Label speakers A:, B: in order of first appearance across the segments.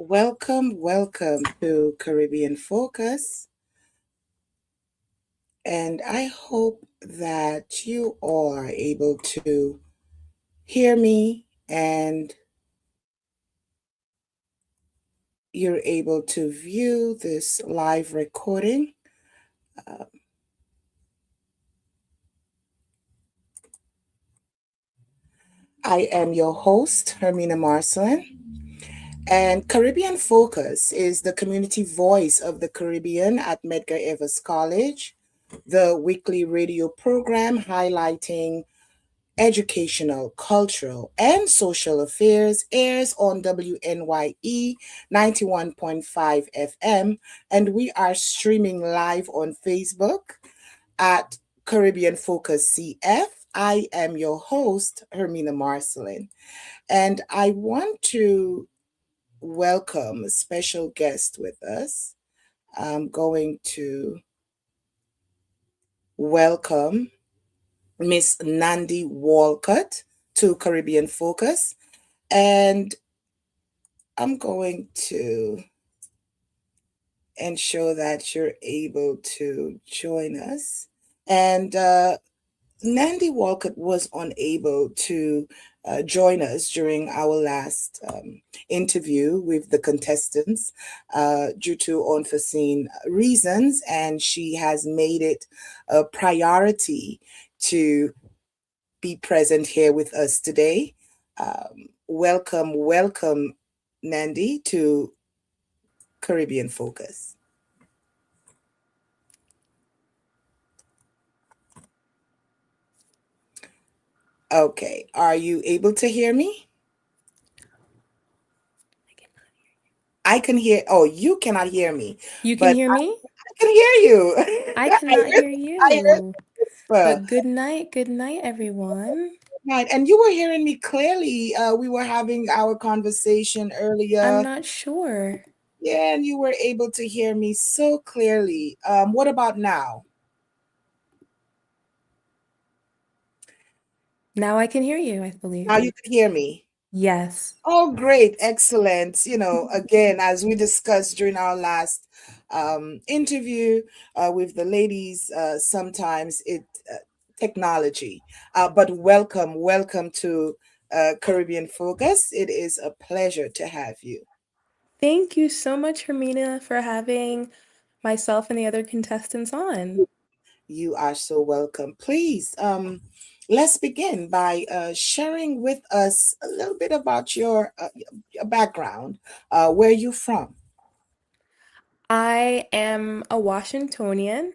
A: Welcome to Caribbean Focus. And I hope that you all are able to hear me and you're able to view this live recording. Uh, I am your host, Hermina Marcelin. And Caribbean Focus is the community voice of the Caribbean at Medgar Evers College, the weekly radio program highlighting educational, cultural, and social affairs airs on WNYE 91.5 FM, and we are streaming live on Facebook at Caribbean Focus CF. I am your host, Hermina Marcelin, and I want to welcome a special guest with us. I'm going to welcome Miss Nandi Walcott to Caribbean Focus. And I'm going to ensure that you're able to join us. And Nandi Walcott was unable to join us during our last interview with the contestants due to unforeseen reasons, and she has made it a priority to be present here with us today. Welcome, Nandi, to Caribbean Focus. Okay, are you able to hear me? I can hear. Oh, you cannot hear me,
B: You can
A: but
B: hear me?
A: I can hear you.
B: I cannot hear
A: I heard
B: you.
A: you whisper.
B: But good night, everyone.
A: Right, and you were hearing me clearly. We were having our conversation
B: I'm
A: earlier.
B: not sure.
A: Yeah, and you were able to hear me so clearly. What about now?
B: Now I can hear you, I believe.
A: Now you can hear me.
B: Yes.
A: Oh, great, excellent. Again, as we discussed during our last interview with the ladies, sometimes technology. But welcome to Caribbean Focus. It is a pleasure to have you.
B: Thank you so much, Hermina, for having myself and the other contestants on.
A: You are so welcome. Please, let's begin by sharing with us a little bit about your background. Where you from?
B: I am a Washingtonian,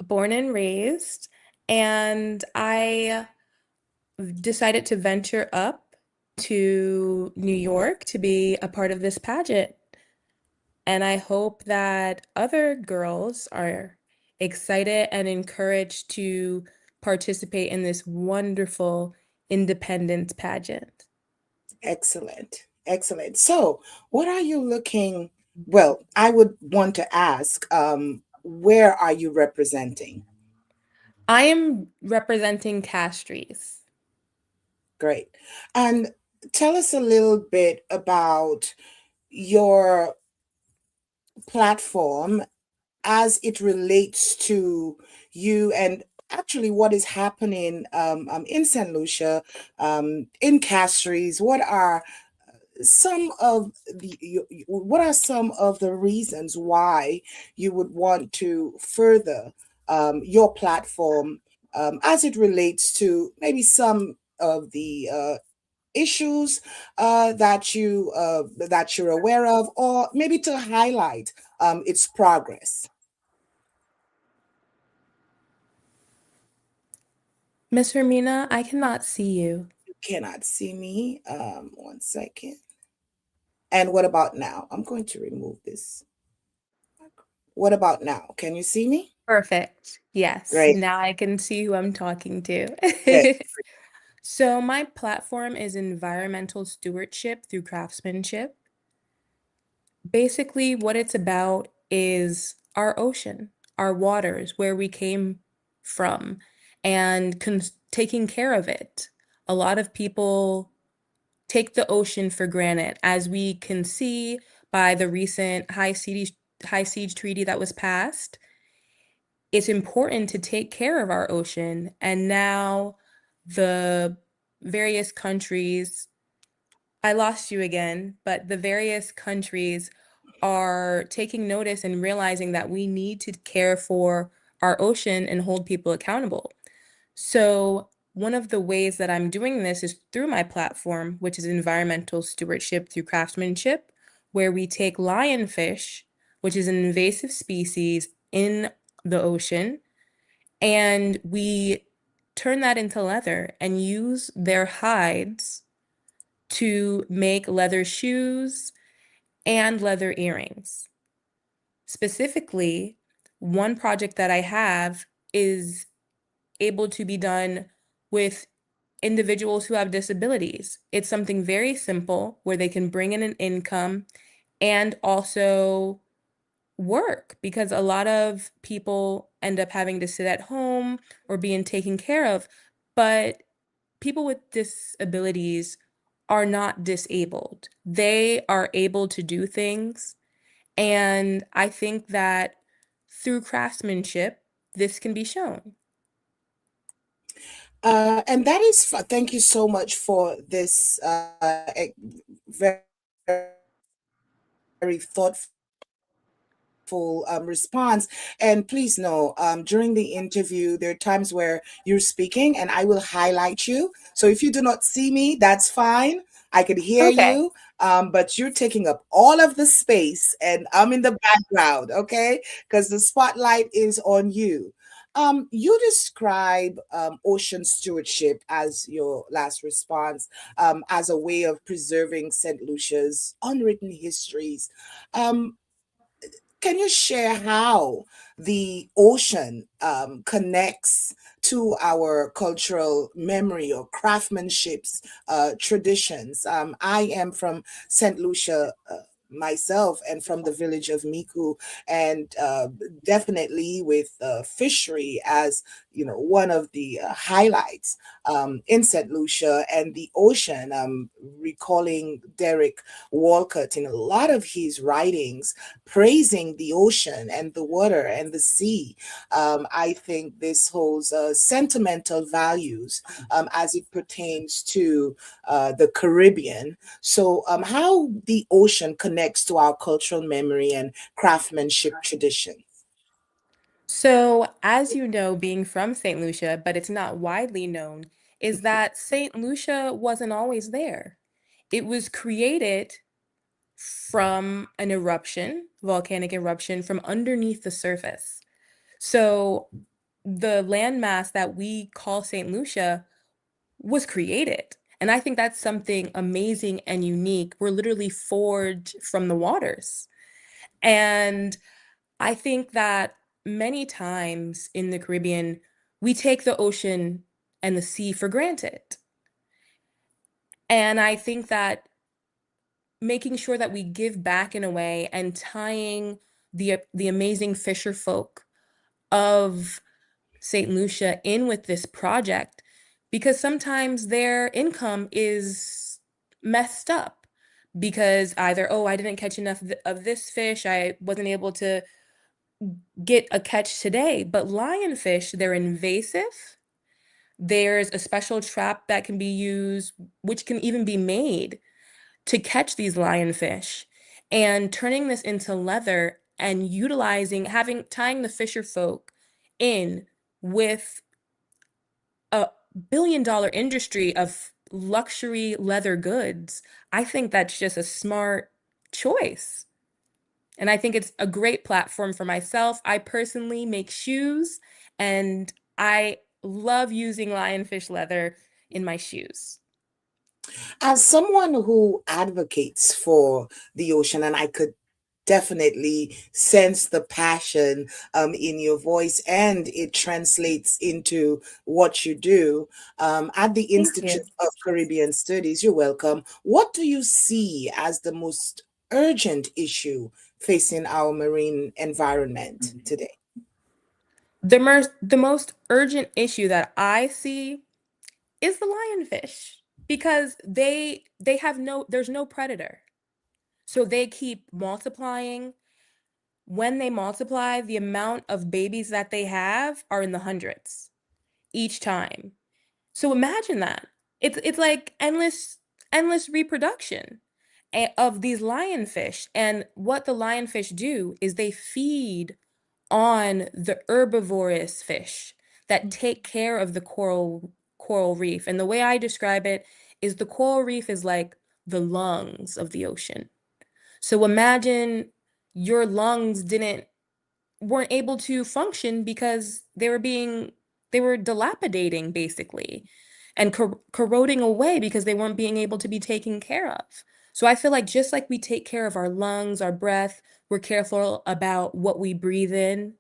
B: born and raised, and I decided to venture up to New York to be a part of this pageant. And I hope that other girls are excited and encouraged to participate in this wonderful independent pageant.
A: Excellent. Excellent. So, what are you looking? Well, I would want to ask, where are you representing?
B: I am representing Castries.
A: Great. And tell us a little bit about your platform as it relates to you and actually what is happening in St. Lucia, in Castries. What are some of the reasons why you would want to further your platform as it relates to maybe some of the issues that you're aware of, or maybe to highlight its progress?
B: Miss Hermina, I cannot see you.
A: You cannot see me. One second. And what about now? I'm going to remove this. What about now? Can you see me?
B: Perfect. Yes,
A: Great.
B: now I can see who I'm talking
A: Yes.
B: to. So, my platform is environmental stewardship through craftsmanship. Basically, what it's about is our ocean, our waters, where we came from, and taking care of it. A lot of people take the ocean for granted. As we can see by the recent high siege treaty that was passed, it's important to take care of our ocean. And now the various countries, I lost you again, but the various countries are taking notice and realizing that we need to care for our ocean and hold people accountable. So, one of the ways that I'm doing this is through my platform, which is environmental stewardship through craftsmanship, where we take lionfish, which is an invasive species in the ocean, and we turn that into leather and use their hides to make leather shoes and leather earrings. Specifically, one project that I have is able to be done with individuals who have disabilities. It's something very simple where they can bring in an income and also work, because a lot of people end up having to sit at home or being taken care of. But people with disabilities are not disabled. They are able to do things. And I think that through craftsmanship, this can be shown.
A: And that is, thank you so much for this very thoughtful response. And please know, during the interview, there are times where you're speaking and I will highlight you. So if you do not see me, that's fine. I could hear you,
B: Okay.
A: but you're taking up all of the space and I'm in the background, okay? Because the spotlight is on you. You describe ocean stewardship as your last response, as a way of preserving St. Lucia's unwritten histories. Um, can you share how the ocean connects to our cultural memory or craftsmanship's traditions? I am from St. Lucia. Myself and from the village of Miku, and definitely with fishery as one of the highlights in St. Lucia and the ocean. Recalling Derek Walcott in a lot of his writings praising the ocean and the water and the sea. I think this holds sentimental values as it pertains to the Caribbean. So, how the ocean connects to our cultural memory and craftsmanship tradition.
B: So, as you know, being from St. Lucia, but it's not widely known, is that St. Lucia wasn't always there. It was created from an eruption, volcanic eruption from underneath the surface. So, the landmass that we call St. Lucia was created. And I think that's something amazing and unique. We're literally forged from the waters. And I think that many times in the Caribbean, we take the ocean and the sea for granted. And I think that making sure that we give back in a way and tying the amazing fisher folk of St. Lucia in with this project, because sometimes their income is messed up because either, oh, I didn't catch enough of this fish, I wasn't able to get a catch today. But lionfish, they're invasive. There's a special trap that can be used, which can even be made to catch these lionfish. And turning this into leather and utilizing, tying the fisher folk in with a billion-dollar industry of luxury leather goods, I think that's just a smart choice. And I think it's a great platform for myself. I personally make shoes and I love using lionfish leather in my shoes.
A: As someone who advocates for the ocean, and I could definitely sense the passion in your voice, and it translates into what you do at the
B: Thank
A: Institute
B: you.
A: of Caribbean Studies. You're welcome. What do you see as the most urgent issue facing our marine environment today?
B: The most urgent issue that I see is the lionfish. because they have no there's no predator. So they keep multiplying. When they multiply, the amount of babies that they have are in the hundreds each time. So imagine that. It's like endless reproduction of these lionfish. And what the lionfish do is they feed on the herbivorous fish that take care of the coral reef. And the way I describe it is the coral reef is like the lungs of the ocean. So imagine your lungs didn't weren't able to function because they were dilapidating basically and corroding away because they weren't being able to be taken care of. So I feel like just like we take care of our lungs, our breath, we're careful about what we breathe in,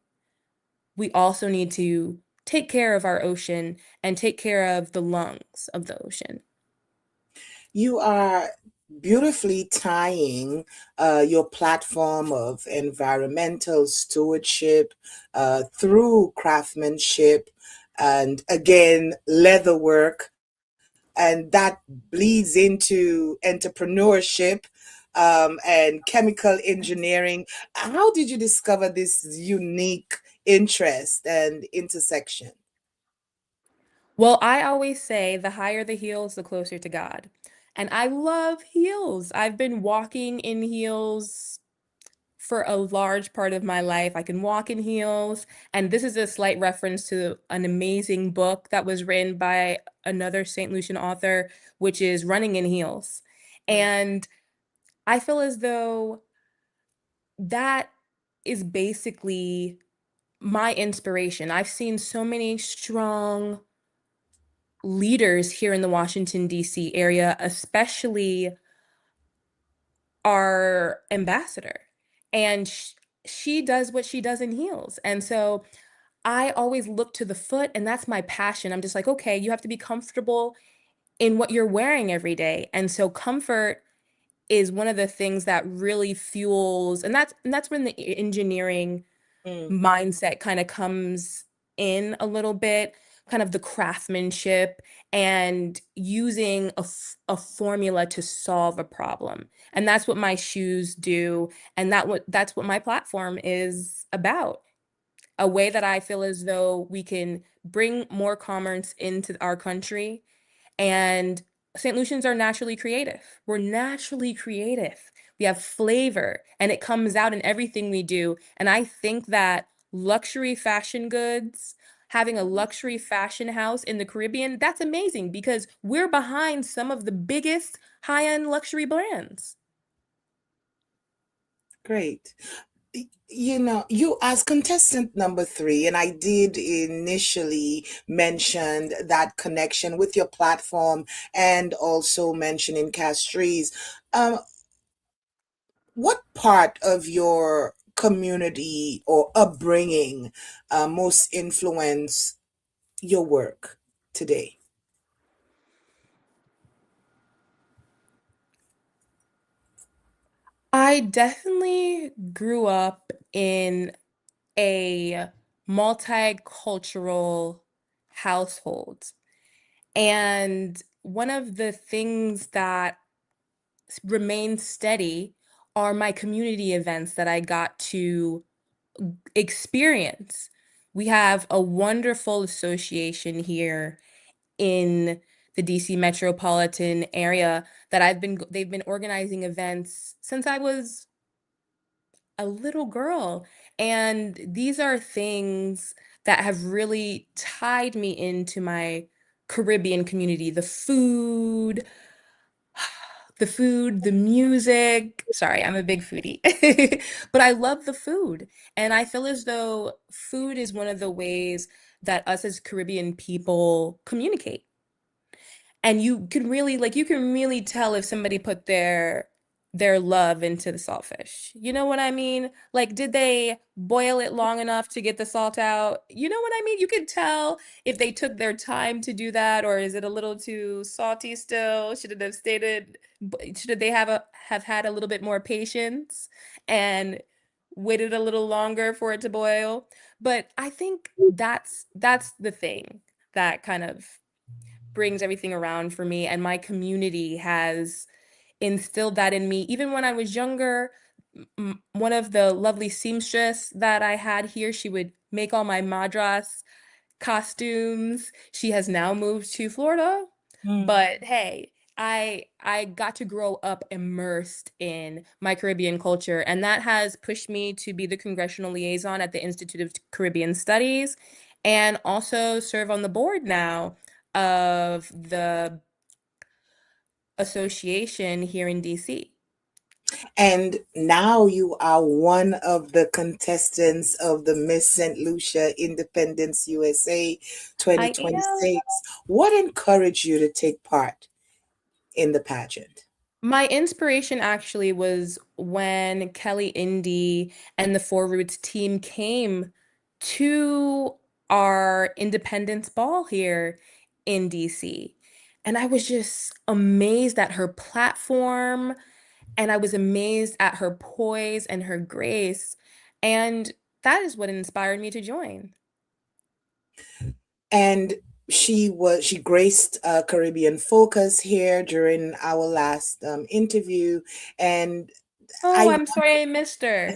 B: we also need to take care of our ocean and take care of the lungs of the ocean.
A: You are beautifully tying your platform of environmental stewardship through craftsmanship and again leatherwork, and that bleeds into entrepreneurship and chemical engineering. How did you discover this unique interest and intersection?
B: Well, I always say the higher the heels, the closer to God. And I love heels. I've been walking in heels for a large part of my life. I can walk in heels. And this is a slight reference to an amazing book that was written by another St. Lucian author, which is Running in Heels.
A: Mm.
B: And I feel as though that is basically my inspiration. I've seen so many strong leaders here in the Washington, D.C. area, especially our ambassador. And she does what she does in heels. And so I always look to the foot, and that's my passion. I'm just like, okay, you have to be comfortable in what you're wearing every day. And so comfort is one of the things that really fuels, and that's when the engineering
A: Mm.
B: mindset kind of comes in a little bit, kind of the craftsmanship and using a formula to solve a problem. And that's what my shoes do. And that's what my platform is about. A way that I feel as though we can bring more commerce into our country, and St. Lucians are naturally creative. We're naturally creative. We have flavor, and it comes out in everything we do. And I think that luxury fashion goods, having a luxury fashion house in the Caribbean, that's amazing because we're behind some of the biggest high-end luxury brands.
A: Great. You know, you as contestant number three, and I did initially mention that connection with your platform and also mentioning Castries. Um, what part of your community or upbringing most influence your work today?
B: I definitely grew up in a multicultural household. And one of the things that remained steady are my community events that I got to experience. We have a wonderful association here in the DC metropolitan area that they've been organizing events since I was a little girl. And these are things that have really tied me into my Caribbean community. The music. Sorry, I'm a big foodie. But I love the food. And I feel as though food is one of the ways that us as Caribbean people communicate. And you can really tell if somebody put their love into the saltfish. You know what I mean? Like, did they boil it long enough to get the salt out? You know what I mean? You can tell if they took their time to do that, or is it a little too salty still? Should they have had a little bit more patience and waited a little longer for it to boil? But I think that's the thing that kind of brings everything around for me, and my community has instilled that in me. Even when I was younger, one of the lovely seamstress that I had here, she would make all my madras costumes. She has now moved to Florida,
A: Mm.
B: but hey, I got to grow up immersed in my Caribbean culture, and that has pushed me to be the congressional liaison at the Institute of Caribbean Studies and also serve on the board now of the association here in DC.
A: And now you are one of the contestants of the Miss St. Lucia Independence USA
B: I am.
A: 2026. What encouraged you to take part in the pageant?
B: My inspiration actually was when Kelly Indy and the Four Roots team came to our Independence Ball here in DC. And I was just amazed at her platform, and I was amazed at her poise and her grace. And that is what inspired me to join.
A: And she graced Caribbean Focus here during our last interview, and
B: Oh,
A: I
B: I'm sorry I missed her.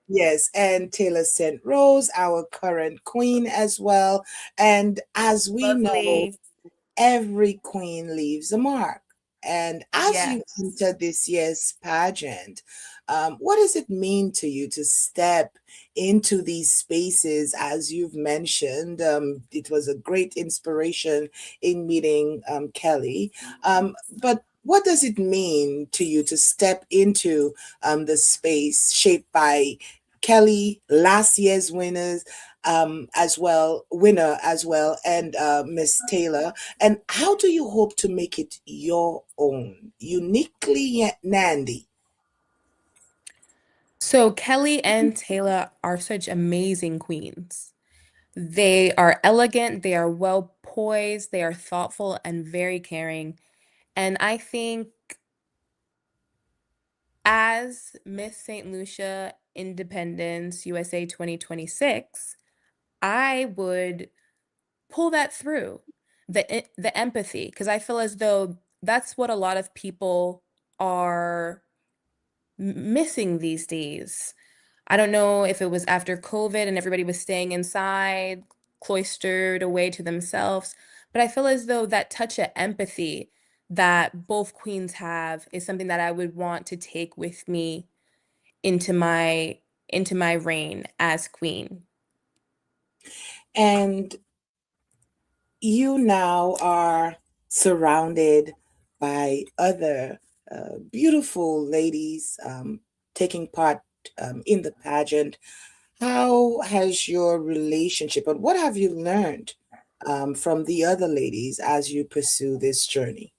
A: yes, and Taylor St. Rose, our current queen as well. And as we know,
B: Lovely.
A: every queen leaves a mark. And as you
B: Yes.
A: enter this year's pageant, what does it mean to you to step into these spaces? As you've mentioned, it was a great inspiration in meeting Kelly. But what does it mean to you to step into the space shaped by Kelly, last year's winner as well, and Miss Taylor? And how do you hope to make it your own, uniquely Nandi?
B: So Kelly and Taylor are such amazing queens. They are elegant, they are well poised, they are thoughtful and very caring. And I think as Miss St. Lucia Independence USA 2026, I would pull that through the empathy, because I feel as though that's what a lot of people are missing these days. I don't know if it was after COVID and everybody was staying inside, cloistered away to themselves, but I feel as though that touch of empathy that both queens have is something that I would want to take with me into my reign as queen.
A: And you now are surrounded by other beautiful ladies taking part in the pageant. How has your relationship, and what have you learned from the other ladies as you pursue this journey?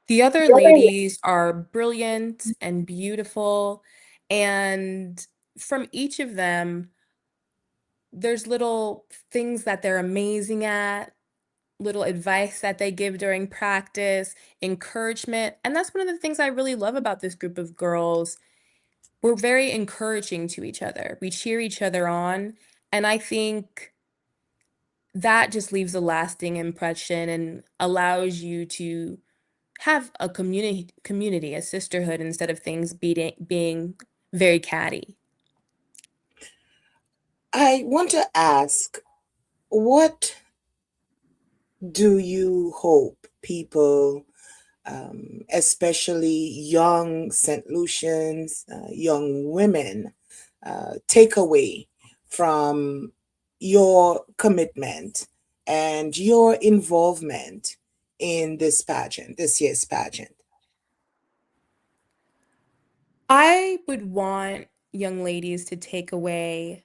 B: The other ladies are brilliant and beautiful, and from each of them, there's little things that they're amazing at, little advice that they give during practice, encouragement. And that's one of the things I really love about this group of girls. We're very encouraging to each other. We cheer each other on. And I think that just leaves a lasting impression and allows you to have a community, a sisterhood instead of things being very catty.
A: I want to ask, what do you hope people, especially young St. Lucians, young women, take away from your commitment and your involvement in this pageant, this year's pageant?
B: I would want young ladies to take away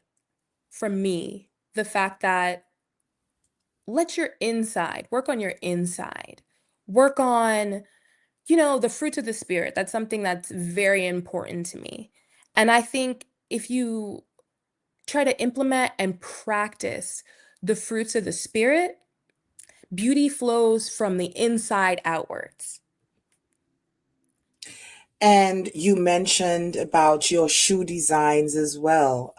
B: from me the fact that let your inside, work on your inside, work on, the fruits of the spirit. That's something that's very important to me. And I think if you try to implement and practice the fruits of the spirit, beauty flows from the inside outwards.
A: And you mentioned about your shoe designs as well.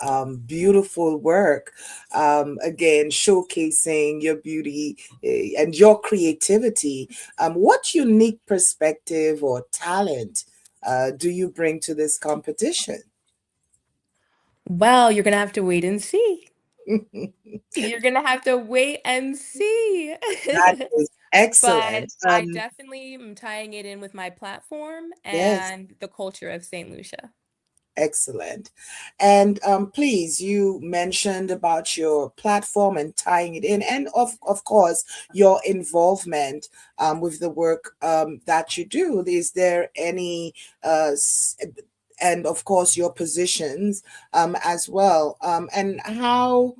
A: Beautiful work. Again, showcasing your beauty and your creativity. What unique perspective or talent do you bring to this competition?
B: Well, you're gonna have to wait and see. You're gonna have to wait and see.
A: That is
B: But
A: excellent.
B: I definitely am tying it in with my platform
A: Yes.
B: and the culture of St. Lucia.
A: Excellent. And please, you mentioned about your platform and tying it in, and of course, your involvement with the work that you do. Is there any, and of course, your positions as well, and how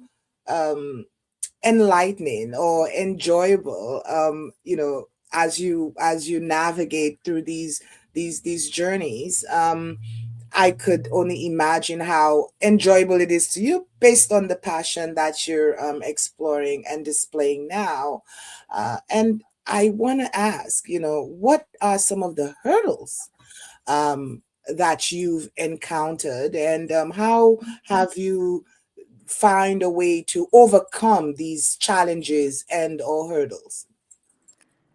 A: um, enlightening or enjoyable, as you navigate through these journeys. I could only imagine how enjoyable it is to you based on the passion that you're exploring and displaying now. And I want to ask, what are some of the hurdles that you've encountered, and how have you find a way to overcome these challenges and or hurdles?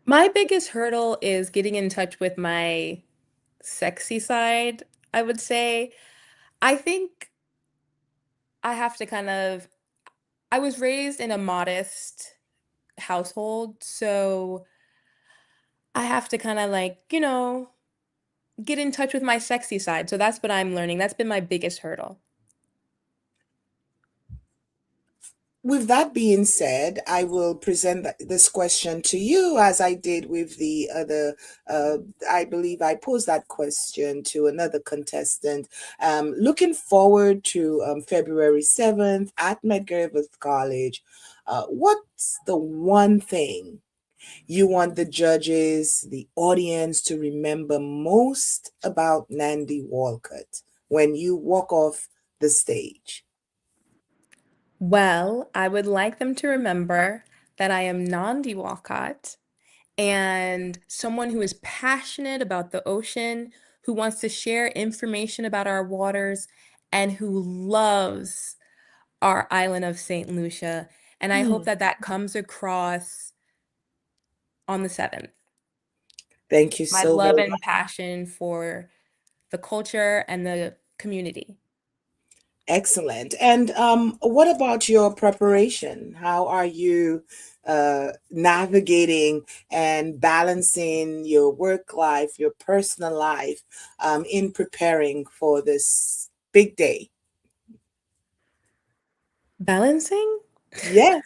B: My biggest hurdle is getting in touch with my sexy side, I would say. I think I have to I was raised in a modest household, so I have to kind of get in touch with my sexy side. So that's what I'm learning. That's been my biggest hurdle.
A: With that being said, I will present this question to you as I did with the other. Uh, I believe I posed that question to another contestant. Looking forward to February 7th at Medgar Evers College. What's the one thing you want the judges, the audience to remember most about Nandi Walcott when you walk off the stage?
B: Well, I would like them to remember that I am Nandi Walcott and someone who is passionate about the ocean, who wants to share information about our waters, and who loves our island of St. Lucia. And I hope
A: Hmm.
B: that that comes across on the 7th.
A: Thank you
B: My
A: so
B: love
A: very
B: and
A: much.
B: passion for the culture and the community.
A: Excellent. And what about your preparation? How are you navigating and balancing your work life, your personal life, in preparing for this big day?
B: Balancing?
A: Yes.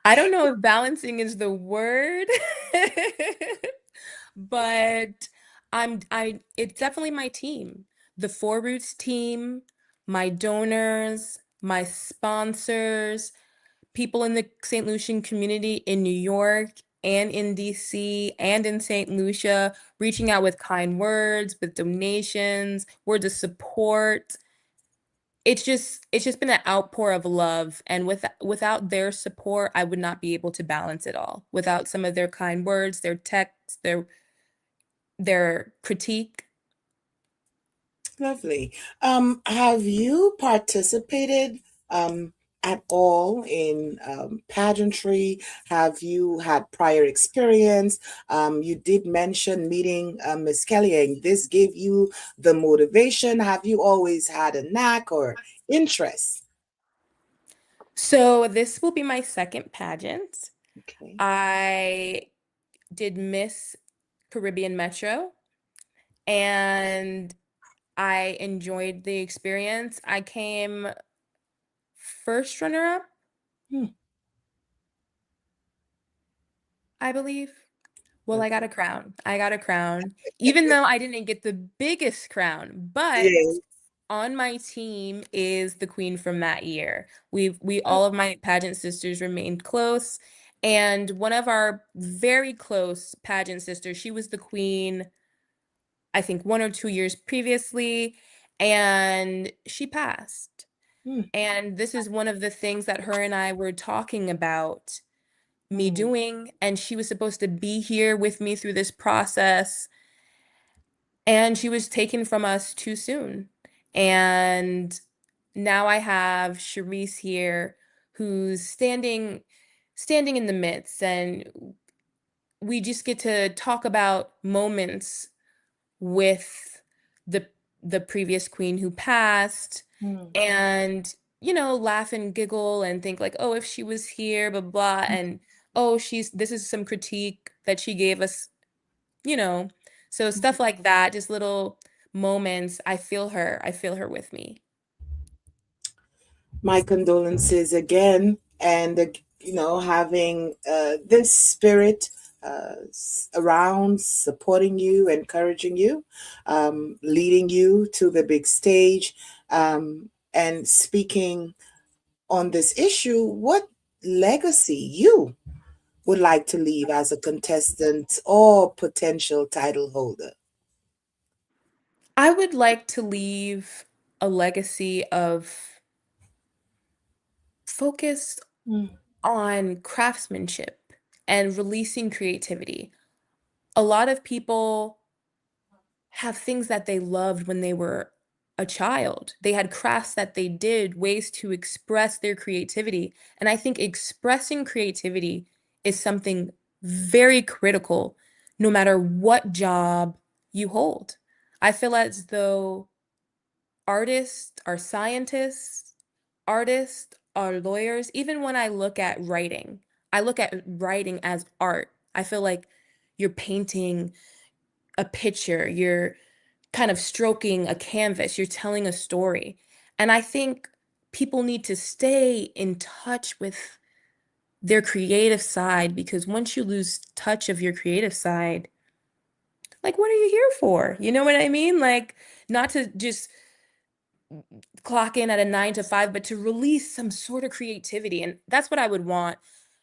B: I don't know if balancing is the word, but it's definitely my team. The Four Roots team, my donors, my sponsors, people in the St. Lucian community in New York and in DC and in St. Lucia, reaching out with kind words, with donations, words of support. It's just been an outpour of love, and without their support, I would not be able to balance it all. Without some of their kind words, their texts, their critique.
A: Lovely. Have you participated at all in pageantry? Have you had prior experience? You did mention meeting Miss Kelly, and this gave you the motivation. Have you always had a knack or interest?
B: So this will be my second pageant.
A: Okay.
B: I did Miss Caribbean Metro, and I enjoyed the experience. I came first runner-up,
A: Hmm.
B: I believe. Well, I got
A: Okay.
B: a crown. I got a crown, even though I didn't get the biggest crown, but
A: Yeah.
B: on my team is the queen from that year. We all of my pageant sisters remained close, and one of our very close pageant sisters, she was the queen, I think 1 or 2 years previously, and she passed.
A: Hmm.
B: And this is one of the things that her and I were talking about me
A: Hmm.
B: doing, and she was supposed to be here with me through this process. and she was taken from us too soon. And now I have Charisse here who's standing in the midst, and we just get to talk about moments with the the previous queen who passed,
A: Mm.
B: and laugh and giggle and think like, oh, if she was here, blah blah, and oh, she's this is some critique that she gave us, you know. So stuff like that, just little moments. I feel her with me.
A: My condolences again, and having this spirit around, supporting you, encouraging you, leading you to the big stage, and speaking on this issue. What legacy you would like to leave as a contestant or potential title holder?
B: I would like to leave a legacy of focus
A: Mm.
B: on craftsmanship and releasing creativity. A lot of people have things that they loved when they were a child. They had crafts that they did, ways to express their creativity. And I think expressing creativity is something very critical no matter what job you hold. I feel as though artists are scientists, artists are lawyers. Even when I look at writing, I look at writing as art. I feel like you're painting a picture, you're kind of stroking a canvas, you're telling a story. And I think people need to stay in touch with their creative side, because once you lose touch of your creative side, like, what are you here for? You know what I mean? Like, not to just clock in at a 9 to 5, but to release some sort of creativity. And that's what I would want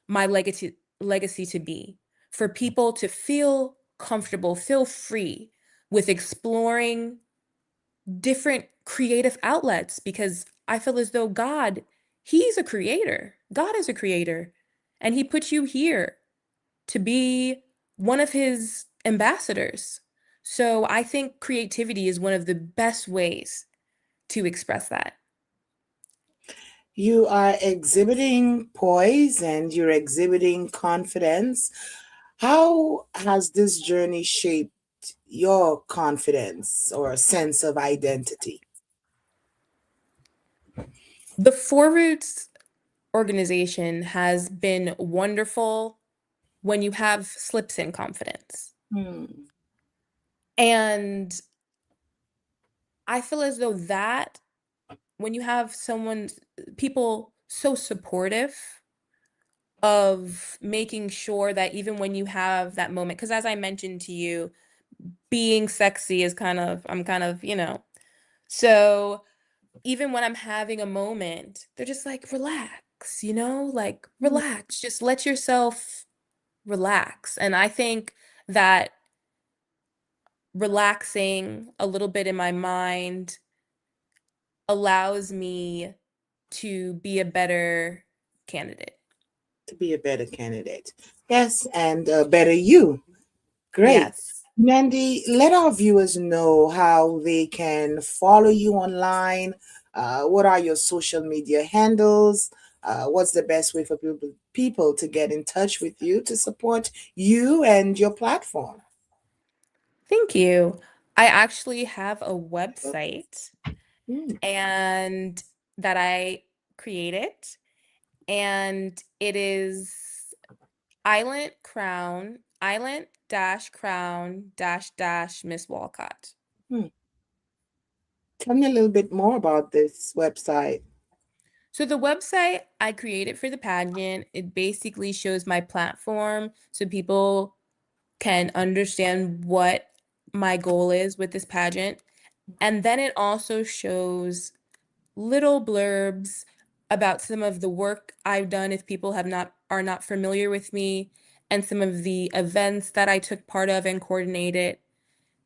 B: my legacy to be, for people to feel comfortable, feel free with exploring different creative outlets, because I feel as though He's a creator. God is a creator. And He put you here to be one of His ambassadors. So I think creativity is one of the best ways to express that.
A: You are exhibiting poise and you're exhibiting confidence. How has this journey shaped your confidence or sense of identity?
B: The Four Roots organization has been wonderful when you have slips in confidence.
A: Hmm.
B: And I feel as though that when you have people so supportive of making sure that even when you have that moment, because as I mentioned to you, being sexy is I'm kind of, so even when I'm having a moment, they're just like, relax, like relax, just let yourself relax. And I think that relaxing a little bit in my mind allows me to be a better candidate.
A: To be a better candidate. Yes, and a better you. Great.
B: Yes.
A: Nandi, let our viewers know how they can follow you online. What are your social media handles? What's the best way for people to get in touch with you to support you and your platform?
B: Thank you. I actually have a website
A: Mm.
B: and that I created, and it is Island dash crown dash dash Miss Walcott.
A: Hmm. Tell me a little bit more about this website.
B: So the website I created for the pageant, it basically shows my platform so people can understand what my goal is with this pageant. And then it also shows little blurbs about some of the work I've done if people are not familiar with me, and some of the events that I took part of and coordinated,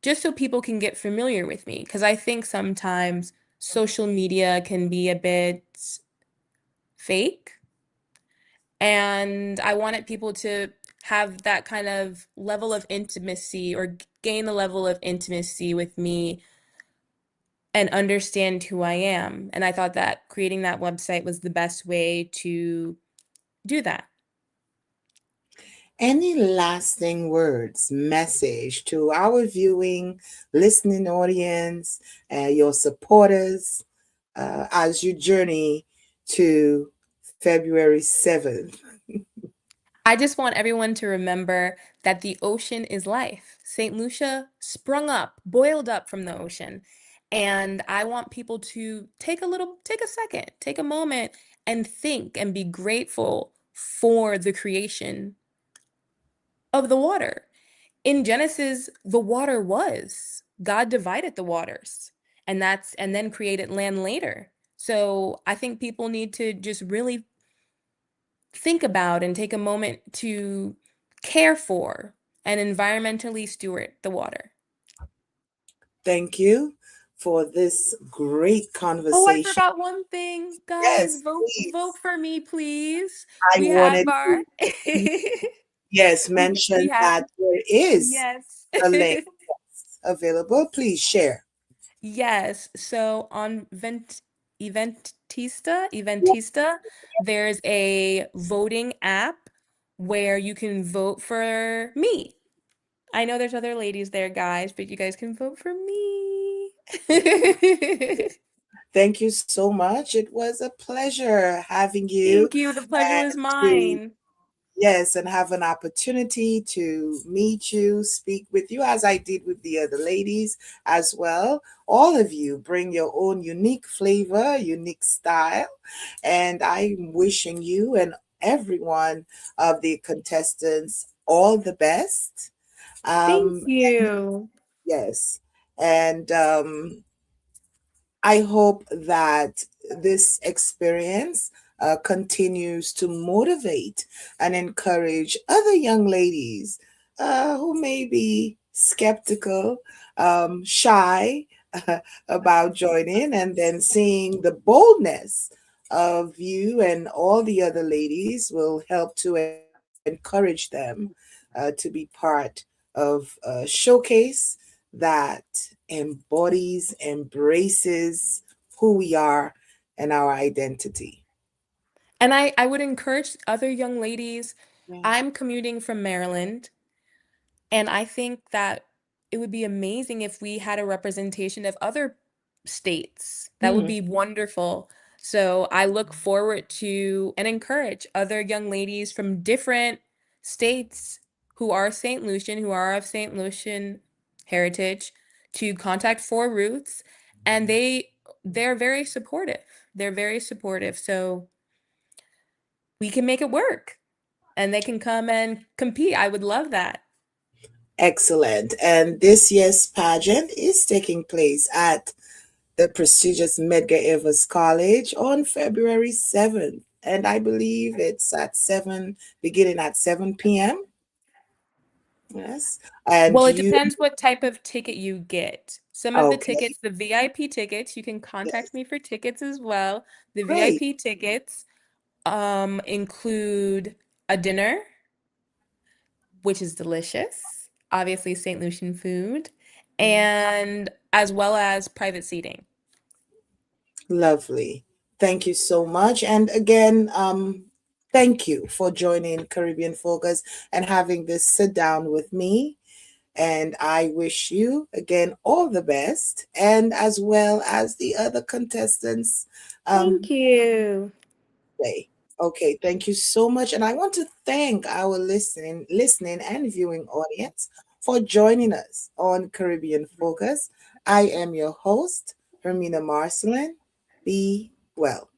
B: just so people can get familiar with me, because I think sometimes social media can be a bit fake, and I wanted people to have that kind of level of intimacy or gain the level of intimacy with me and understand who I am. And I thought that creating that website was the best way to do that.
A: Any lasting words, message to our viewing, listening audience, your supporters, as you journey to February 7th?
B: I just want everyone to remember that the ocean is life. St. Lucia sprung up, boiled up from the ocean. And I want people to take a second, take a moment and think and be grateful for the creation of the water. In Genesis, the water was. God divided the waters and then created land later. So I think people need to just really think about and take a moment to care for and environmentally steward the water.
A: Thank you for this great
B: Oh, I
A: conversation.
B: forgot one thing. Guys,
A: Yes,
B: vote
A: please.
B: for me, please.
A: I
B: We have
A: wanted
B: our
A: to, yes,
B: we
A: mention
B: have
A: that there is
B: yes.
A: a link available. Please share.
B: Yes. So on Eventista, there's a voting app where you can vote for me. I know there's other ladies there, guys, but you guys can vote for me.
A: Thank you so much. It was a pleasure having you
B: Thank you. The pleasure was
A: to,
B: mine.
A: yes, and have an opportunity to meet you, speak with you, as I did with the other ladies as well. All of you bring your own unique flavor, unique style, and I'm wishing you and everyone of the contestants all the best.
B: Thank
A: Um,
B: you.
A: yes, and I hope that this experience continues to motivate and encourage other young ladies who may be skeptical, shy about joining, and then seeing the boldness of you and all the other ladies will help to encourage them to be part of a showcase that embodies, embraces who we are and our identity.
B: And I would encourage other young ladies.
A: Yeah.
B: I'm commuting from Maryland. And I think that it would be amazing if we had a representation of other states. That would
A: Hmm.
B: be wonderful. So I look forward to and encourage other young ladies from different states who are St. Lucian, who are of St. Lucian heritage, to contact Four Roots. And they're very supportive. They're very supportive. So we can make it work and they can come and compete. I would love that.
A: Excellent. And this year's pageant is taking place at the prestigious Medgar Evers College on February 7th. And I believe it's at 7, beginning at 7 p.m. Yes. And
B: Well, it
A: you,
B: depends what type of ticket you get. Some of the
A: okay.
B: tickets, the VIP tickets, you can contact
A: Yes.
B: me for tickets as well. The
A: Great.
B: VIP tickets include a dinner, which is delicious, obviously St. Lucian food,
A: Mhm.
B: and as well as private seating.
A: Lovely. Thank you so much. And again, thank you for joining Caribbean Focus and having this sit down with me. And I wish you again all the best, and as well as the other contestants.
B: Thank
A: Um,
B: you.
A: Day. Okay, thank you so much. And I want to thank our listening and viewing audience for joining us on Caribbean Focus. I am your host, Hermina Marcelin. Be well.